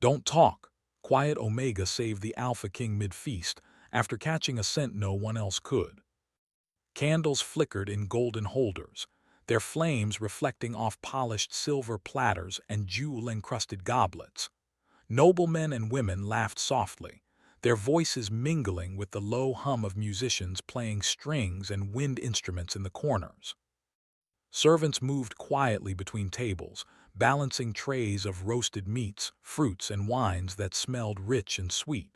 Don't talk. Quiet Omega saved the Alpha King mid-feast after catching a scent no one else could. Candles flickered in golden holders, their flames reflecting off polished silver platters and jewel-encrusted goblets. Noblemen and women laughed softly, their voices mingling with the low hum of musicians playing strings and wind instruments in the corners. Servants moved quietly between tables, balancing trays of roasted meats, fruits, and wines that smelled rich and sweet.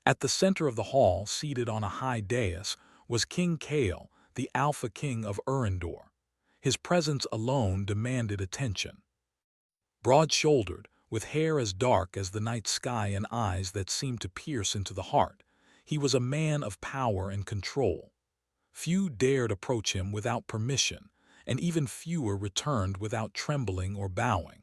At the center of the hall, seated on a high dais, was King Kale, the Alpha King of Urindor. His presence alone demanded attention. Broad-shouldered, with hair as dark as the night sky and eyes that seemed to pierce into the heart, he was a man of power and control. Few dared approach him without permission, and even fewer returned without trembling or bowing.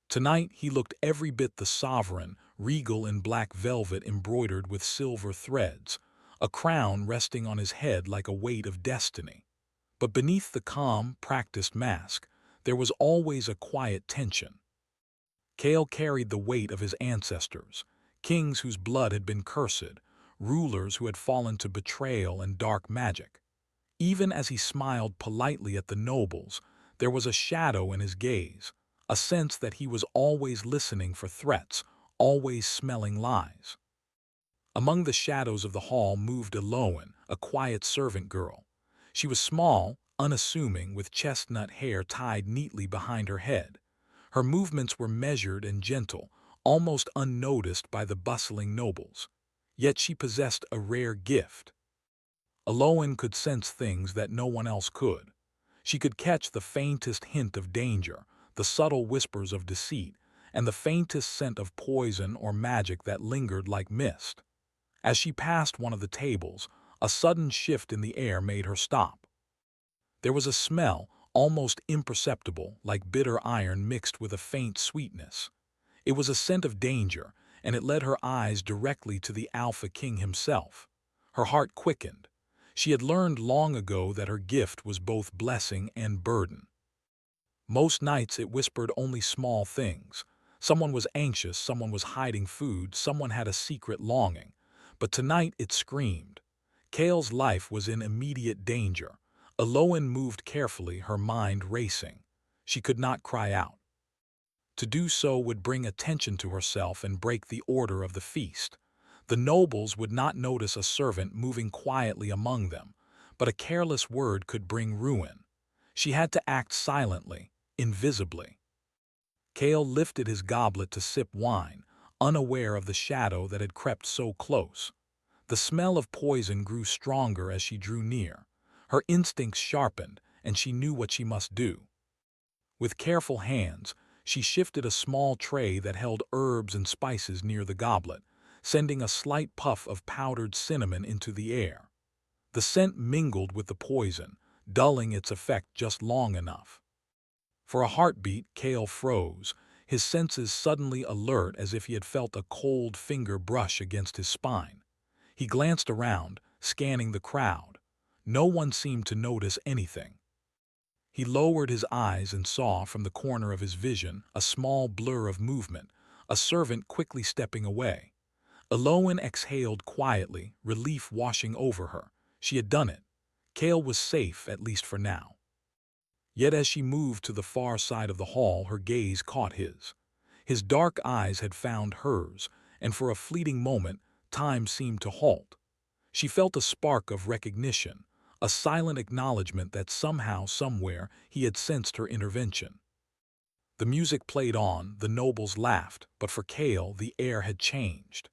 Tonight he looked every bit the sovereign, regal in black velvet embroidered with silver threads, a crown resting on his head like a weight of destiny. But beneath the calm, practiced mask, there was always a quiet tension. Kale carried the weight of his ancestors, kings whose blood had been cursed, rulers who had fallen to betrayal and dark magic. Even as he smiled politely at the nobles, there was a shadow in his gaze, a sense that he was always listening for threats, always smelling lies. Among the shadows of the hall moved Eloan, a quiet servant girl. She was small, unassuming, with chestnut hair tied neatly behind her head. Her movements were measured and gentle, almost unnoticed by the bustling nobles. Yet she possessed a rare gift. Eloan could sense things that no one else could. She could catch the faintest hint of danger, the subtle whispers of deceit, and the faintest scent of poison or magic that lingered like mist. As she passed one of the tables, a sudden shift in the air made her stop. There was a smell, almost imperceptible, like bitter iron mixed with a faint sweetness. It was a scent of danger, and it led her eyes directly to the Alpha King himself. Her heart quickened. She had learned long ago that her gift was both blessing and burden. Most nights it whispered only small things. Someone was anxious, someone was hiding food, someone had a secret longing. But tonight it screamed. Kale's life was in immediate danger. Eloan moved carefully, her mind racing. She could not cry out. To do so would bring attention to herself and break the order of the feast. The nobles would not notice a servant moving quietly among them, but a careless word could bring ruin. She had to act silently, invisibly. Kale lifted his goblet to sip wine, unaware of the shadow that had crept so close. The smell of poison grew stronger as she drew near. Her instincts sharpened, and she knew what she must do. With careful hands, she shifted a small tray that held herbs and spices near the goblet, sending a slight puff of powdered cinnamon into the air. The scent mingled with the poison, dulling its effect just long enough. For a heartbeat, Kale froze, his senses suddenly alert as if he had felt a cold finger brush against his spine. He glanced around, scanning the crowd. No one seemed to notice anything. He lowered his eyes and saw, from the corner of his vision, a small blur of movement, a servant quickly stepping away. Eloan exhaled quietly, relief washing over her. She had done it. Kale was safe, at least for now. Yet as she moved to the far side of the hall, her gaze caught his. His dark eyes had found hers, and for a fleeting moment, time seemed to halt. She felt a spark of recognition, a silent acknowledgement that somehow, somewhere, he had sensed her intervention. The music played on, the nobles laughed, but for Kale, the air had changed.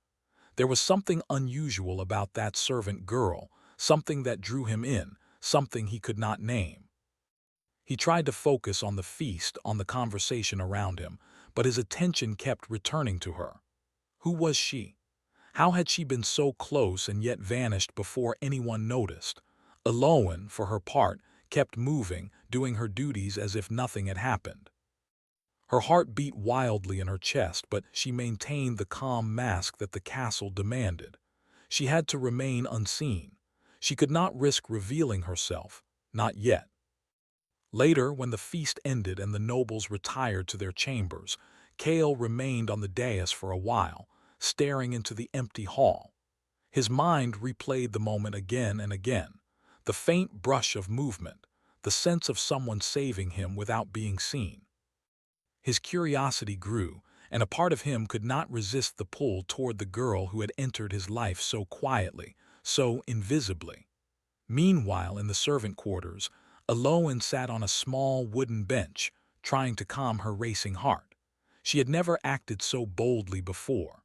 There was something unusual about that servant girl, something that drew him in, something he could not name. He tried to focus on the feast, on the conversation around him, but his attention kept returning to her. Who was she? How had she been so close and yet vanished before anyone noticed? Eloan, for her part, kept moving, doing her duties as if nothing had happened. Her heart beat wildly in her chest, but she maintained the calm mask that the castle demanded. She had to remain unseen. She could not risk revealing herself, not yet. Later, when the feast ended and the nobles retired to their chambers, Kale remained on the dais for a while, staring into the empty hall. His mind replayed the moment again and again. The faint brush of movement, the sense of someone saving him without being seen. His curiosity grew, and a part of him could not resist the pull toward the girl who had entered his life so quietly, so invisibly. Meanwhile, in the servant quarters, Eloan sat on a small wooden bench, trying to calm her racing heart. She had never acted so boldly before.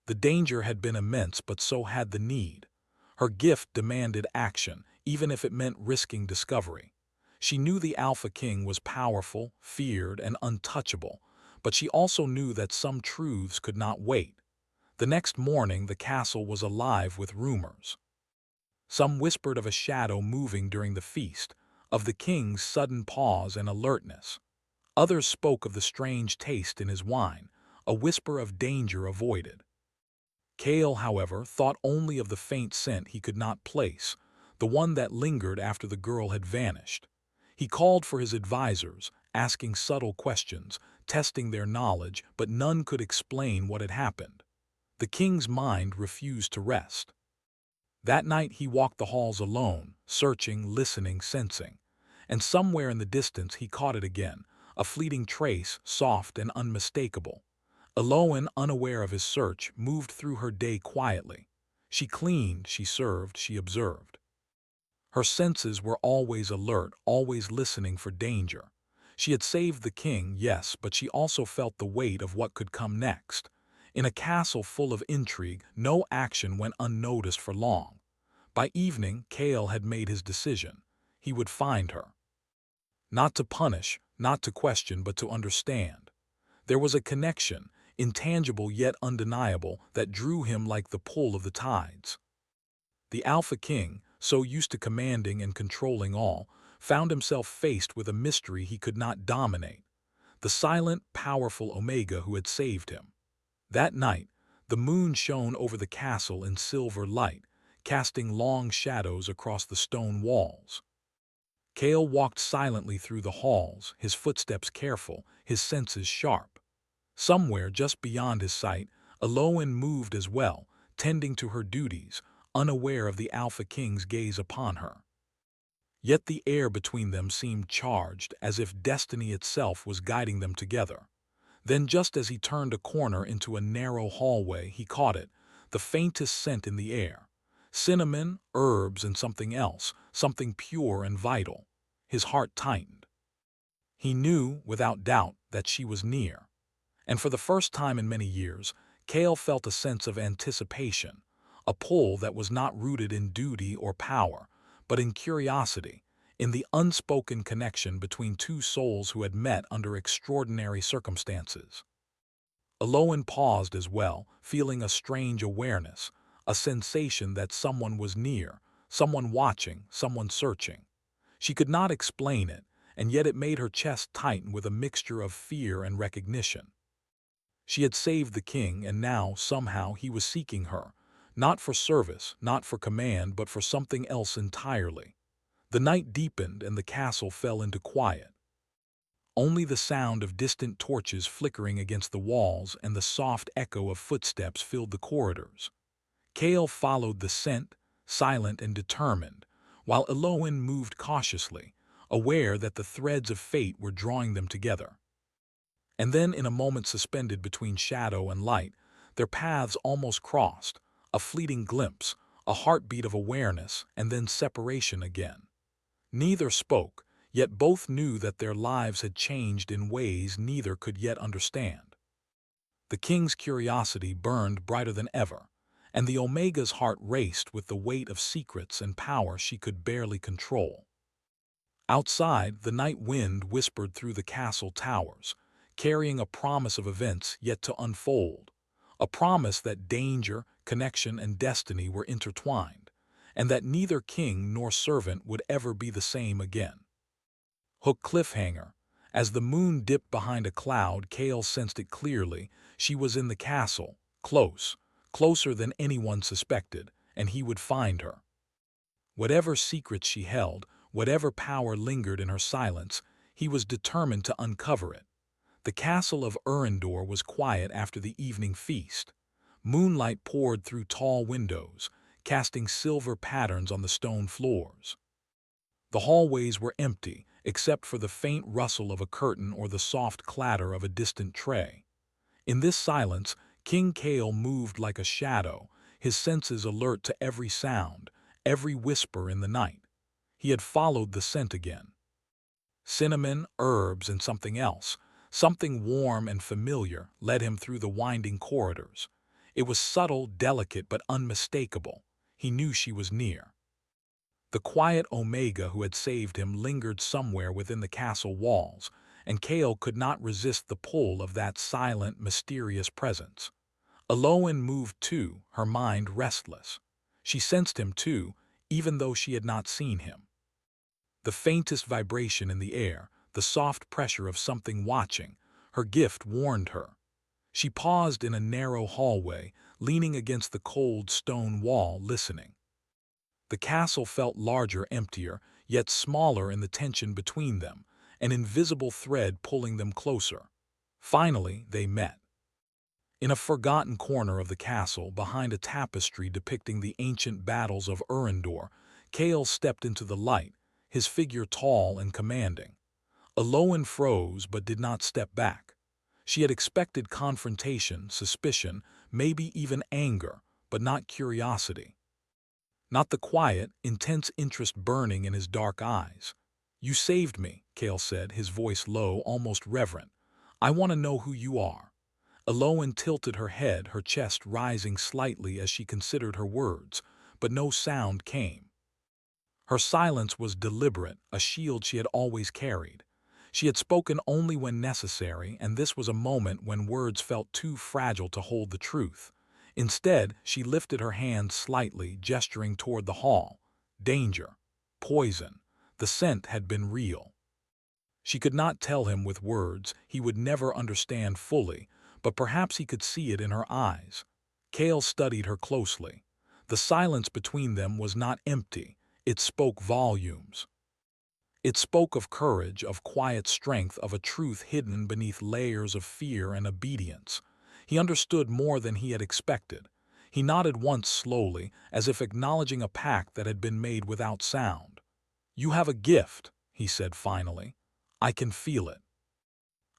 The danger had been immense, but so had the need. Her gift demanded action, even if it meant risking discovery. She knew the Alpha King was powerful, feared, and untouchable, but she also knew that some truths could not wait. The next morning, the castle was alive with rumors. Some whispered of a shadow moving during the feast, of the king's sudden pause and alertness. Others spoke of the strange taste in his wine, a whisper of danger avoided. Kale, however, thought only of the faint scent he could not place, the one that lingered after the girl had vanished. He called for his advisors, asking subtle questions, testing their knowledge, but none could explain what had happened. The king's mind refused to rest. That night he walked the halls alone, searching, listening, sensing. And somewhere in the distance he caught it again, a fleeting trace, soft and unmistakable. Eloan, unaware of his search, moved through her day quietly. She cleaned, she served, she observed. Her senses were always alert, always listening for danger. She had saved the king, yes, but she also felt the weight of what could come next. In a castle full of intrigue, no action went unnoticed for long. By evening, Kale had made his decision. He would find her. Not to punish, not to question, but to understand. There was a connection, intangible yet undeniable, that drew him like the pull of the tides. The Alpha King, so used to commanding and controlling all, found himself faced with a mystery he could not dominate. The silent, powerful Omega who had saved him. That night, the moon shone over the castle in silver light, casting long shadows across the stone walls. Kale walked silently through the halls, his footsteps careful, his senses sharp. Somewhere just beyond his sight, Eloan moved as well, tending to her duties, unaware of the Alpha King's gaze upon her. Yet the air between them seemed charged, as if destiny itself was guiding them together. Then, just as he turned a corner into a narrow hallway, he caught it, the faintest scent in the air. Cinnamon, herbs, and something else, something pure and vital. His heart tightened. He knew, without doubt, that she was near. And for the first time in many years, Kale felt a sense of anticipation, a pull that was not rooted in duty or power, but in curiosity, in the unspoken connection between two souls who had met under extraordinary circumstances. Eloan paused as well, feeling a strange awareness, a sensation that someone was near, someone watching, someone searching. She could not explain it, and yet it made her chest tighten with a mixture of fear and recognition. She had saved the king, and now, somehow, he was seeking her, not for service, not for command, but for something else entirely. The night deepened and the castle fell into quiet. Only the sound of distant torches flickering against the walls and the soft echo of footsteps filled the corridors. Kale followed the scent, silent and determined, while Eloan moved cautiously, aware that the threads of fate were drawing them together. And then, in a moment suspended between shadow and light, their paths almost crossed, a fleeting glimpse, a heartbeat of awareness, and then separation again. Neither spoke, yet both knew that their lives had changed in ways neither could yet understand. The king's curiosity burned brighter than ever, and the Omega's heart raced with the weight of secrets and power she could barely control. Outside, the night wind whispered through the castle towers, carrying a promise of events yet to unfold, a promise that danger, connection, and destiny were intertwined, and that neither king nor servant would ever be the same again. Hook cliffhanger. As the moon dipped behind a cloud, Kale sensed it clearly. She was in the castle, close, closer than anyone suspected, and he would find her. Whatever secrets she held, whatever power lingered in her silence, he was determined to uncover it. The castle of Urindor was quiet after the evening feast. Moonlight poured through tall windows, casting silver patterns on the stone floors. The hallways were empty, except for the faint rustle of a curtain or the soft clatter of a distant tray. In this silence, King Kale moved like a shadow, his senses alert to every sound, every whisper in the night. He had followed the scent again. Cinnamon, herbs, and something else, something warm and familiar, led him through the winding corridors. It was subtle, delicate, but unmistakable. He knew she was near. The quiet Omega who had saved him lingered somewhere within the castle walls, and Kale could not resist the pull of that silent, mysterious presence. Aloan moved too, her mind restless. She sensed him too, even though she had not seen him. The faintest vibration in the air, the soft pressure of something watching, her gift warned her. She paused in a narrow hallway, leaning against the cold stone wall, listening. The castle felt larger, emptier, yet smaller in the tension between them, an invisible thread pulling them closer. Finally, they met. In a forgotten corner of the castle, behind a tapestry depicting the ancient battles of Urindor, Kale stepped into the light, his figure tall and commanding. Aloan froze but did not step back. She had expected confrontation, suspicion, maybe even anger, but not curiosity. Not the quiet, intense interest burning in his dark eyes. "You saved me," Kale said, his voice low, almost reverent. "I want to know who you are." Aloan tilted her head, her chest rising slightly as she considered her words, but no sound came. Her silence was deliberate, a shield she had always carried. She had spoken only when necessary, and this was a moment when words felt too fragile to hold the truth. Instead, she lifted her hand slightly, gesturing toward the hall. Danger. Poison. The scent had been real. She could not tell him with words, he would never understand fully, but perhaps he could see it in her eyes. Kale studied her closely. The silence between them was not empty, it spoke volumes. It spoke of courage, of quiet strength, of a truth hidden beneath layers of fear and obedience. He understood more than he had expected. He nodded once slowly, as if acknowledging a pact that had been made without sound. "You have a gift," he said finally. "I can feel it.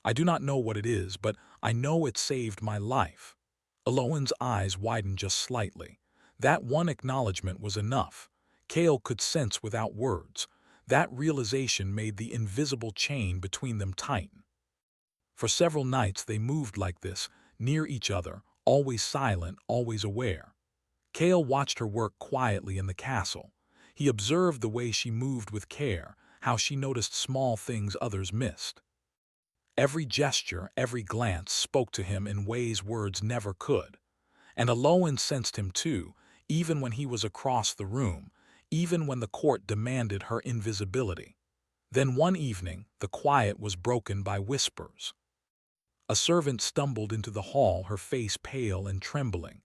I do not know what it is, but I know it saved my life." Aloan's eyes widened just slightly. That one acknowledgement was enough. Kale could sense without words. That realization made the invisible chain between them tighten. For several nights they moved like this, near each other, always silent, always aware. Kale watched her work quietly in the castle. He observed the way she moved with care, how she noticed small things others missed. Every gesture, every glance spoke to him in ways words never could. And Aloan sensed him too, even when he was across the room, even when the court demanded her invisibility. Then one evening, the quiet was broken by whispers. A servant stumbled into the hall, her face pale and trembling.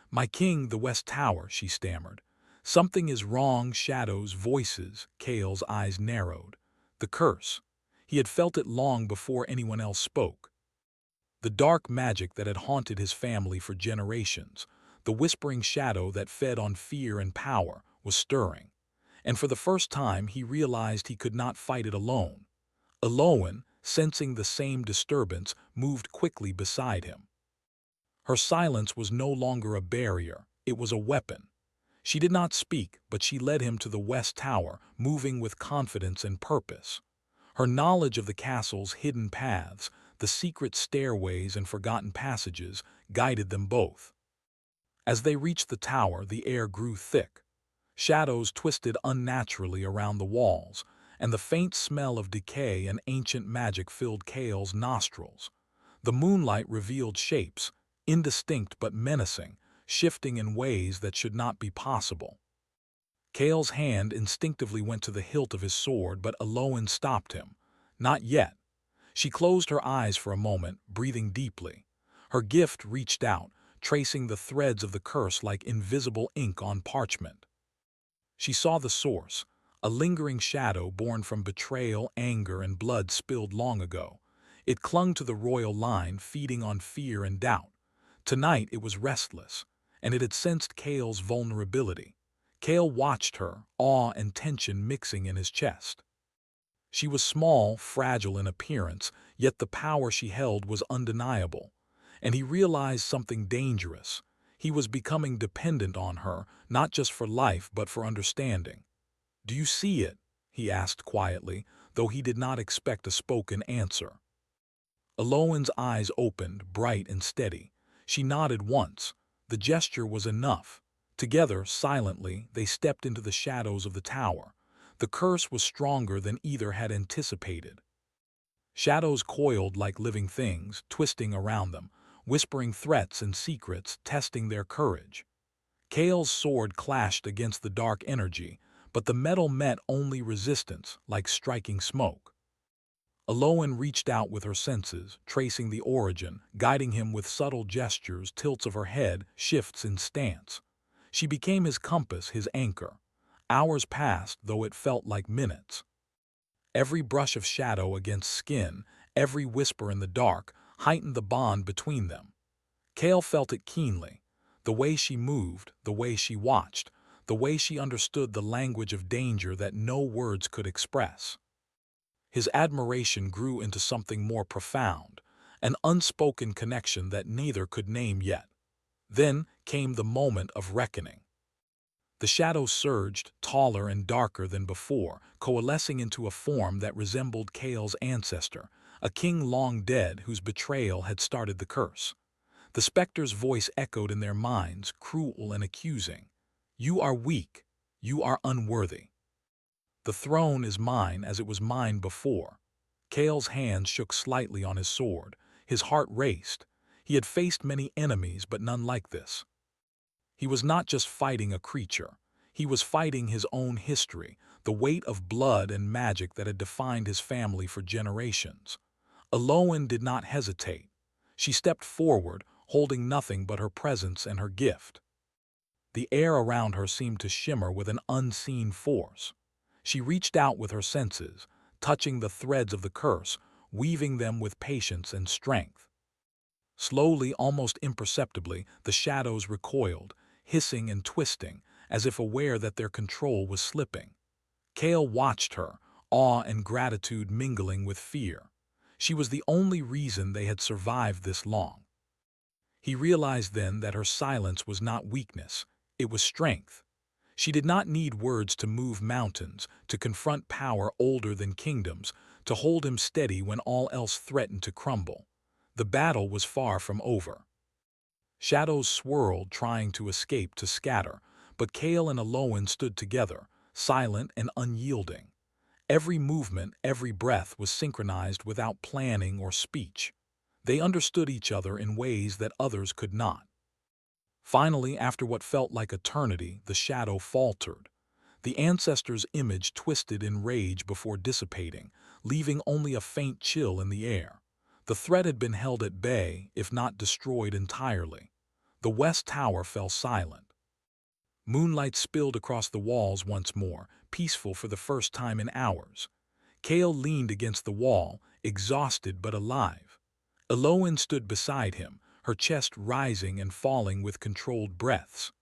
"My king, the West Tower," she stammered. "Something is wrong." Shadows, voices. Kale's eyes narrowed. The curse. He had felt it long before anyone else spoke. The dark magic that had haunted his family for generations, the whispering shadow that fed on fear and power, was stirring. And for the first time he realized he could not fight it alone. Aloan, sensing the same disturbance, moved quickly beside him. Her silence was no longer a barrier, it was a weapon. She did not speak, but she led him to the West Tower, moving with confidence and purpose. Her knowledge of the castle's hidden paths, the secret stairways and forgotten passages, guided them both. As they reached the tower, the air grew thick. Shadows twisted unnaturally around the walls, and the faint smell of decay and ancient magic filled Kale's nostrils. The moonlight revealed shapes, indistinct but menacing, shifting in ways that should not be possible. Kale's hand instinctively went to the hilt of his sword, but Aloan stopped him. "Not yet." She closed her eyes for a moment, breathing deeply. Her gift reached out, tracing the threads of the curse like invisible ink on parchment. She saw the source, a lingering shadow born from betrayal, anger, and blood spilled long ago. It clung to the royal line, feeding on fear and doubt. Tonight it was restless, and it had sensed Kale's vulnerability. Kale watched her, awe and tension mixing in his chest. She was small, fragile in appearance, yet the power she held was undeniable. And he realized something dangerous. He was becoming dependent on her, not just for life but for understanding. "Do you see it?" he asked quietly, though he did not expect a spoken answer. Aloin's eyes opened, bright and steady. She nodded once. The gesture was enough. Together, silently, they stepped into the shadows of the tower. The curse was stronger than either had anticipated. Shadows coiled like living things, twisting around them, whispering threats and secrets, testing their courage. Kale's sword clashed against the dark energy, but the metal met only resistance, like striking smoke. Aloin reached out with her senses, tracing the origin, guiding him with subtle gestures, tilts of her head, shifts in stance. She became his compass, his anchor. Hours passed, though it felt like minutes. Every brush of shadow against skin, every whisper in the dark, heightened the bond between them. Kale felt it keenly. The way she moved, the way she watched, the way she understood the language of danger that no words could express. His admiration grew into something more profound, an unspoken connection that neither could name yet. Then came the moment of reckoning. The shadows surged, taller and darker than before, coalescing into a form that resembled Kale's ancestor, a king long dead whose betrayal had started the curse. The specter's voice echoed in their minds, cruel and accusing. "You are weak. You are unworthy. The throne is mine as it was mine before." Kale's hand shook slightly on his sword. His heart raced. He had faced many enemies, but none like this. He was not just fighting a creature. He was fighting his own history, the weight of blood and magic that had defined his family for generations. Aloin did not hesitate. She stepped forward, holding nothing but her presence and her gift. The air around her seemed to shimmer with an unseen force. She reached out with her senses, touching the threads of the curse, weaving them with patience and strength. Slowly, almost imperceptibly, the shadows recoiled, hissing and twisting, as if aware that their control was slipping. Kale watched her, awe and gratitude mingling with fear. She was the only reason they had survived this long. He realized then that her silence was not weakness, it was strength. She did not need words to move mountains, to confront power older than kingdoms, to hold him steady when all else threatened to crumble. The battle was far from over. Shadows swirled, trying to escape, to scatter, but Kale and Aloin stood together, silent and unyielding. Every movement, every breath was synchronized without planning or speech. They understood each other in ways that others could not. Finally, after what felt like eternity, the shadow faltered. The ancestor's image twisted in rage before dissipating, leaving only a faint chill in the air. The threat had been held at bay, if not destroyed entirely. The west tower fell silent. Moonlight spilled across the walls once more, peaceful for the first time in hours. Kale leaned against the wall, exhausted but alive. Aloin stood beside him, her chest rising and falling with controlled breaths.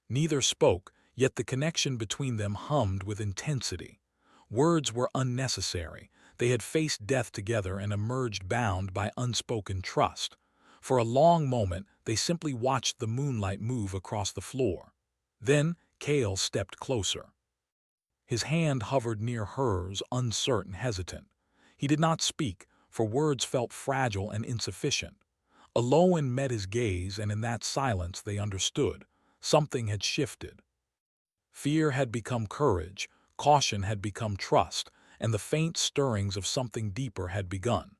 Neither spoke, yet the connection between them hummed with intensity. Words were unnecessary. They had faced death together and emerged bound by unspoken trust. For a long moment, they simply watched the moonlight move across the floor. Then, Kale stepped closer. His hand hovered near hers, uncertain, hesitant. He did not speak, for words felt fragile and insufficient. Aloin met his gaze, and in that silence they understood. Something had shifted. Fear had become courage, caution had become trust, and the faint stirrings of something deeper had begun.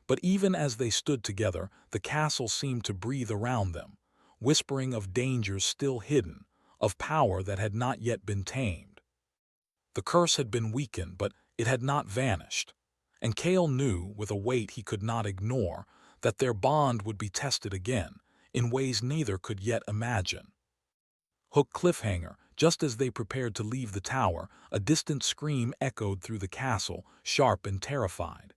But even as they stood together, the castle seemed to breathe around them, whispering of dangers still hidden, of power that had not yet been tamed. The curse had been weakened, but it had not vanished. And Kale knew, with a weight he could not ignore, that their bond would be tested again, in ways neither could yet imagine. Hook cliffhanger, just as they prepared to leave the tower, a distant scream echoed through the castle, sharp and terrified.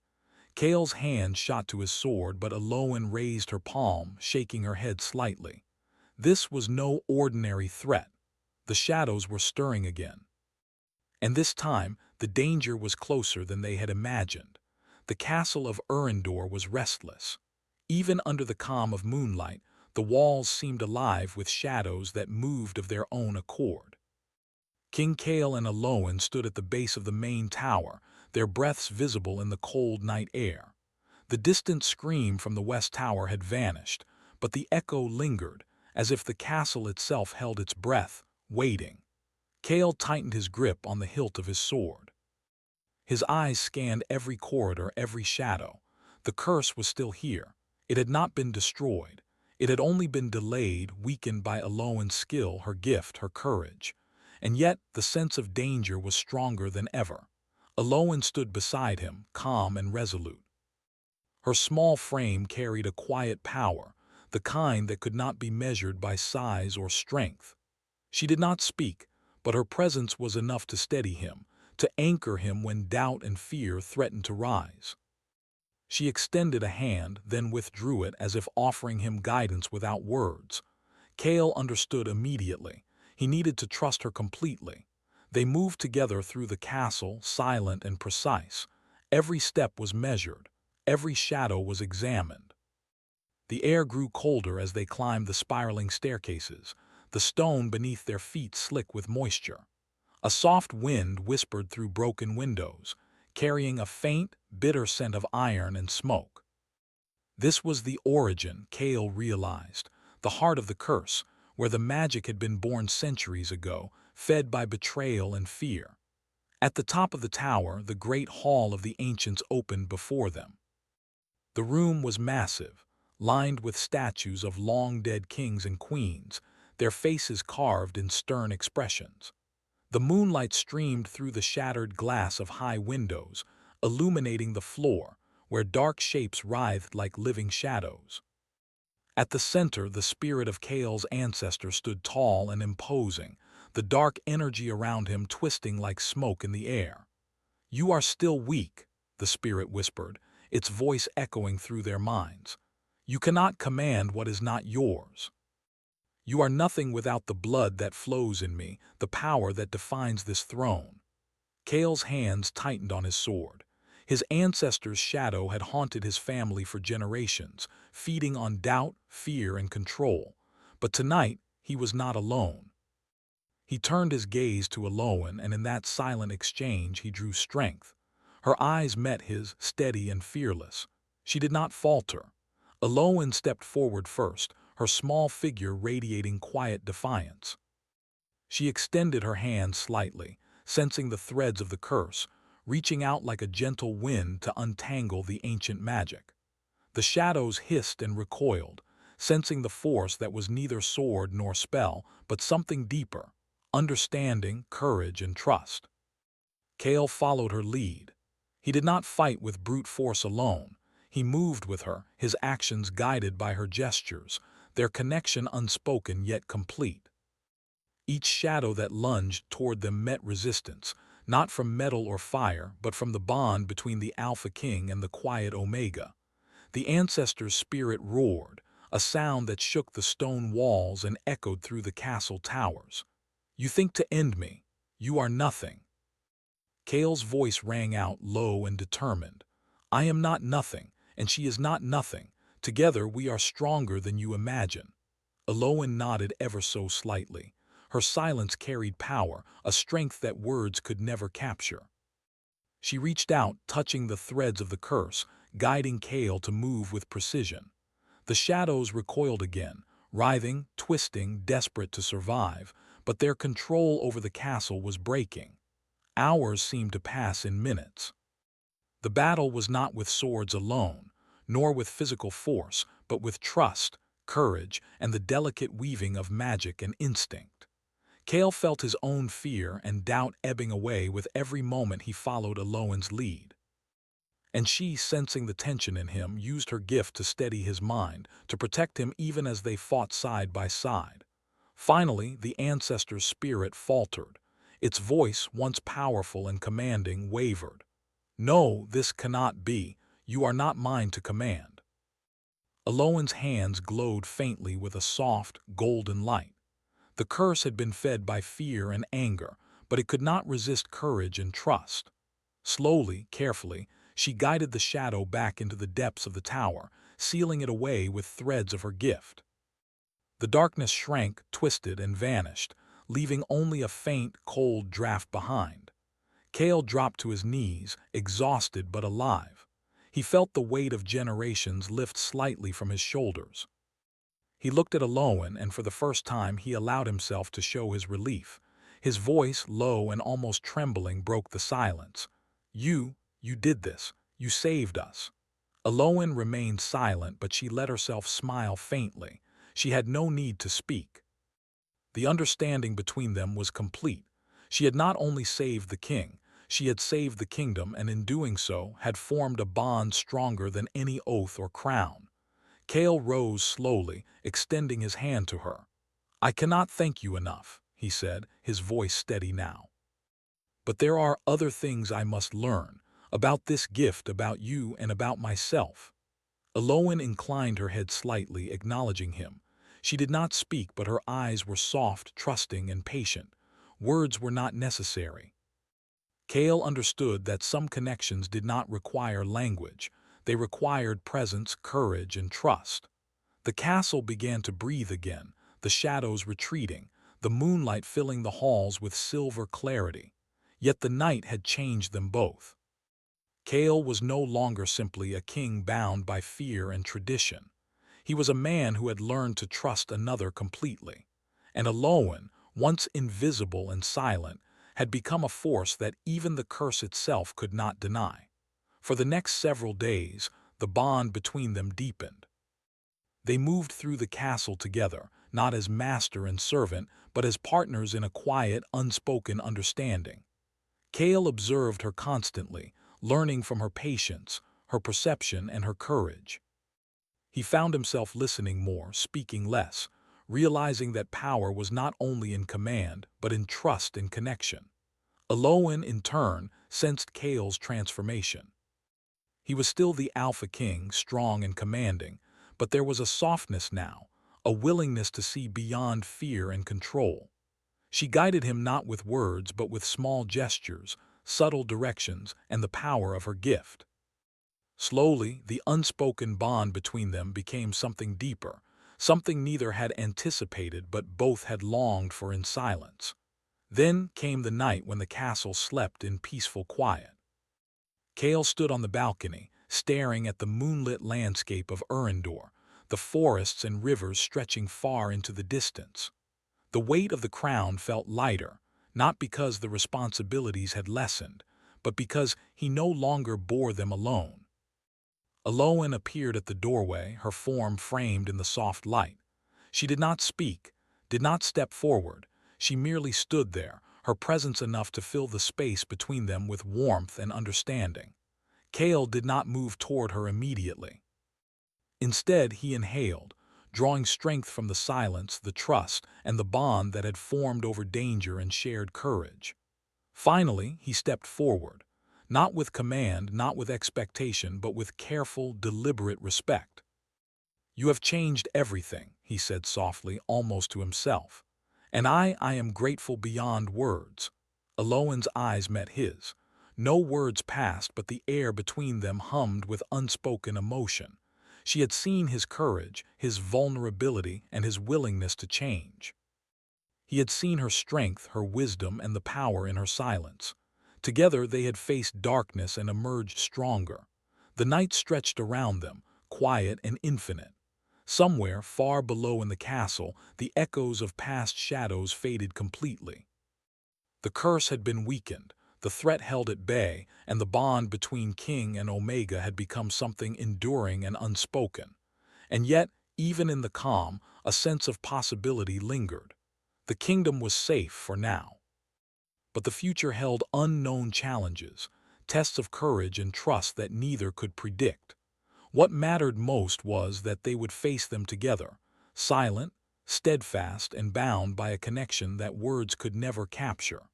Kale's hand shot to his sword, but Alolan raised her palm, shaking her head slightly. This was no ordinary threat. The shadows were stirring again. And this time, the danger was closer than they had imagined. The castle of Urindor was restless. Even under the calm of moonlight, the walls seemed alive with shadows that moved of their own accord. King Kale and Alolan stood at the base of the main tower, their breaths visible in the cold night air. The distant scream from the west tower had vanished, but the echo lingered, as if the castle itself held its breath, waiting. Kale tightened his grip on the hilt of his sword. His eyes scanned every corridor, every shadow. The curse was still here. It had not been destroyed. It had only been delayed, weakened by Alolan's skill, her gift, her courage. And yet the sense of danger was stronger than ever. Alolan stood beside him, calm and resolute. Her small frame carried a quiet power, the kind that could not be measured by size or strength. She did not speak, but her presence was enough to steady him, to anchor him when doubt and fear threatened to rise. She extended a hand, then withdrew it as if offering him guidance without words. Kale understood immediately. He needed to trust her completely. They moved together through the castle, silent and precise. Every step was measured. Every shadow was examined. The air grew colder as they climbed the spiraling staircases, the stone beneath their feet slick with moisture. A soft wind whispered through broken windows, carrying a faint, bitter scent of iron and smoke. This was the origin, Kale realized, the heart of the curse, where the magic had been born centuries ago, fed by betrayal and fear. At the top of the tower, the great hall of the ancients opened before them. The room was massive, lined with statues of long-dead kings and queens, their faces carved in stern expressions. The moonlight streamed through the shattered glass of high windows, illuminating the floor, where dark shapes writhed like living shadows. At the center, the spirit of Kale's ancestor stood tall and imposing, the dark energy around him twisting like smoke in the air. "You are still weak," the spirit whispered, its voice echoing through their minds. "You cannot command what is not yours. You are nothing without the blood that flows in me, the power that defines this throne." Kale's hands tightened on his sword. His ancestor's shadow had haunted his family for generations, feeding on doubt, fear, and control. But tonight, he was not alone. He turned his gaze to Alolan, and in that silent exchange he drew strength. Her eyes met his, steady and fearless. She did not falter. Alolan stepped forward first, her small figure radiating quiet defiance. She extended her hand slightly, sensing the threads of the curse, reaching out like a gentle wind to untangle the ancient magic. The shadows hissed and recoiled, sensing the force that was neither sword nor spell, but something deeper: understanding, courage, and trust. Kale followed her lead. He did not fight with brute force alone. He moved with her, his actions guided by her gestures, their connection unspoken yet complete. Each shadow that lunged toward them met resistance, not from metal or fire, but from the bond between the Alpha King and the quiet Omega. The ancestor's spirit roared, a sound that shook the stone walls and echoed through the castle towers. "You think to end me. You are nothing." Kale's voice rang out low and determined. "I am not nothing, and she is not nothing. Together we are stronger than you imagine." Alolan nodded ever so slightly. Her silence carried power, a strength that words could never capture. She reached out, touching the threads of the curse, guiding Kale to move with precision. The shadows recoiled again, writhing, twisting, desperate to survive, but their control over the castle was breaking. Hours seemed to pass in minutes. The battle was not with swords alone, nor with physical force, but with trust, courage, and the delicate weaving of magic and instinct. Kale felt his own fear and doubt ebbing away with every moment he followed Alolan's lead. And she, sensing the tension in him, used her gift to steady his mind, to protect him even as they fought side by side. Finally, the ancestor's spirit faltered. Its voice, once powerful and commanding, wavered. "No, this cannot be. You are not mine to command." Aloin's hands glowed faintly with a soft, golden light. The curse had been fed by fear and anger, but it could not resist courage and trust. Slowly, carefully, she guided the shadow back into the depths of the tower, sealing it away with threads of her gift. The darkness shrank, twisted, and vanished, leaving only a faint, cold draft behind. Kale dropped to his knees, exhausted but alive. He felt the weight of generations lift slightly from his shoulders. He looked at Aloin, and for the first time he allowed himself to show his relief. His voice, low and almost trembling, broke the silence. You did this. You saved us." Aloin remained silent, but she let herself smile faintly. She had no need to speak. The understanding between them was complete. She had not only saved the king, she had saved the kingdom, and in doing so had formed a bond stronger than any oath or crown. Kale rose slowly, extending his hand to her. "I cannot thank you enough," he said, his voice steady now. "But there are other things I must learn, about this gift, about you, and about myself." Aloin inclined her head slightly, acknowledging him. She did not speak, but her eyes were soft, trusting, and patient. Words were not necessary. Kale understood that some connections did not require language. They required presence, courage, and trust. The castle began to breathe again, the shadows retreating, the moonlight filling the halls with silver clarity. Yet the night had changed them both. Kale was no longer simply a king bound by fear and tradition. He was a man who had learned to trust another completely. And Aloin, once invisible and silent, had become a force that even the curse itself could not deny. For the next several days, the bond between them deepened. They moved through the castle together, not as master and servant, but as partners in a quiet, unspoken understanding. Kale observed her constantly, learning from her patience, her perception, and her courage. He found himself listening more, speaking less, realizing that power was not only in command, but in trust and connection. Aloin, in turn, sensed Kale's transformation. He was still the Alpha King, strong and commanding, but there was a softness now, a willingness to see beyond fear and control. She guided him not with words, but with small gestures, subtle directions, and the power of her gift. Slowly, the unspoken bond between them became something deeper, something neither had anticipated but both had longed for in silence. Then came the night when the castle slept in peaceful quiet. Kale stood on the balcony, staring at the moonlit landscape of Urindor, the forests and rivers stretching far into the distance. The weight of the crown felt lighter, not because the responsibilities had lessened, but because he no longer bore them alone. Aloin appeared at the doorway, her form framed in the soft light. She did not speak, did not step forward. She merely stood there, her presence enough to fill the space between them with warmth and understanding. Kale did not move toward her immediately. Instead, he inhaled, drawing strength from the silence, the trust, and the bond that had formed over danger and shared courage. Finally, he stepped forward, not with command, not with expectation, but with careful, deliberate respect. "You have changed everything," he said softly, almost to himself. "And I am grateful beyond words." Aloin's eyes met his. No words passed, but the air between them hummed with unspoken emotion. She had seen his courage, his vulnerability, and his willingness to change. He had seen her strength, her wisdom, and the power in her silence. Together they had faced darkness and emerged stronger. The night stretched around them, quiet and infinite. Somewhere, far below in the castle, the echoes of past shadows faded completely. The curse had been weakened, the threat held at bay, and the bond between King and Omega had become something enduring and unspoken. And yet, even in the calm, a sense of possibility lingered. The kingdom was safe for now. But the future held unknown challenges, tests of courage and trust that neither could predict. What mattered most was that they would face them together, silent, steadfast, and bound by a connection that words could never capture.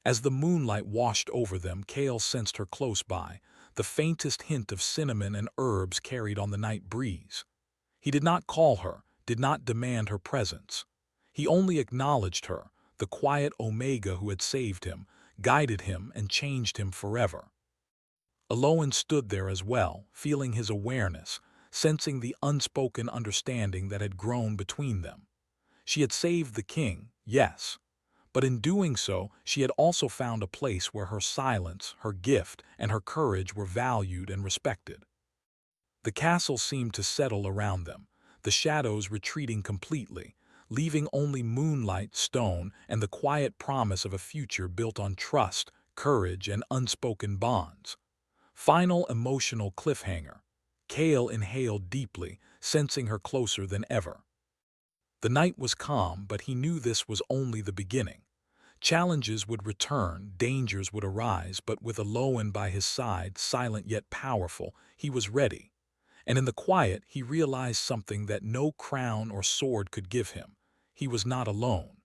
As the moonlight washed over them, Kale sensed her close by, the faintest hint of cinnamon and herbs carried on the night breeze. He did not call her, did not demand her presence. He only acknowledged her, the quiet Omega who had saved him, guided him, and changed him forever. Aloan stood there as well, feeling his awareness, sensing the unspoken understanding that had grown between them. She had saved the king, yes, but in doing so, she had also found a place where her silence, her gift, and her courage were valued and respected. The castle seemed to settle around them, the shadows retreating completely, leaving only moonlight, stone, and the quiet promise of a future built on trust, courage, and unspoken bonds. Final emotional cliffhanger. Kale inhaled deeply, sensing her closer than ever. The night was calm, but he knew this was only the beginning. Challenges would return, dangers would arise, but with Aloan by his side, silent yet powerful, he was ready. And in the quiet, he realized something that no crown or sword could give him. He was not alone.